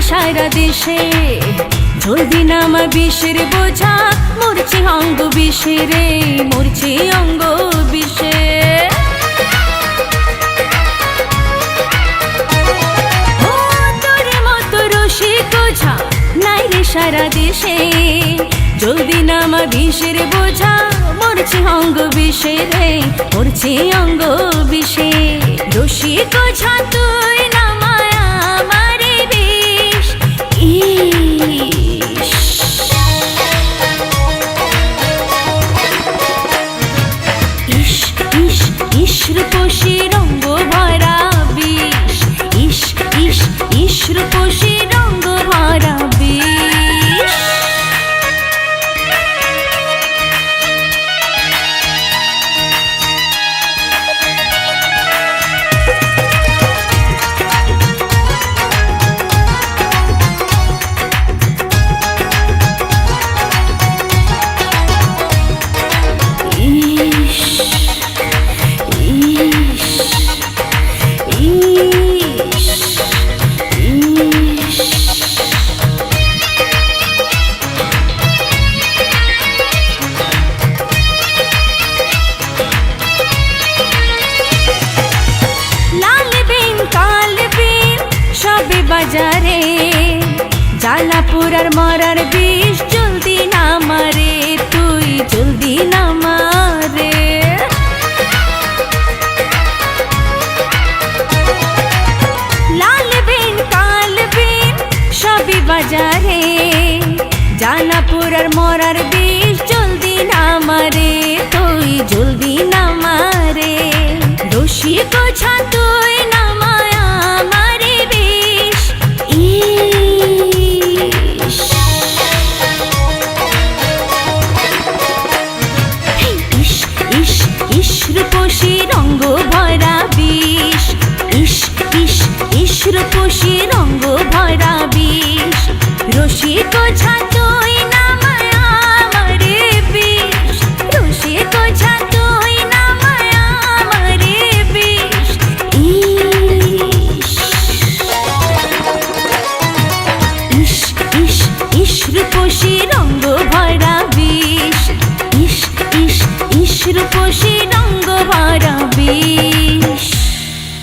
সারা দেশে জলদি নামা বিষের বোঝা মরছি অঙ্গ বিষে রে মরছি অঙ্গ বিষে তোর মতো রসিক বোঝা নাই রে সারা দেশে জলদি নামা বিষের বোঝা মরছি অঙ্গ বিষে রে মরছি অঙ্গ বিষে রসিক বোঝা তুই নামায় আমারে বিষ রূপসী রঙ্গ ভরা বিষ রূপসী রঙ্গ ভরা বিষ বাজারে জালাপুরার মরার বিষ জলদি না মারে তুই জলদি না মারে লাল বিন কাল বিন সবই বাজারে জালাপুরার মরার বিষ জলদি না মারে তুই জলদি না মারে রসিক বোঝা তুই না মায়া মারে বিষ রূপসী রঙ্গ ভরা বিষ রূপসী রঙ্গ ভরা বিষ রসিক বোঝা তুই না মায়া মারে বিষ রসিক বোঝা তুই না মায়া মারে বিষ রূপসী রঙ্গ ভরা বিষ রূপসী রঙ্গ ভরা বিষ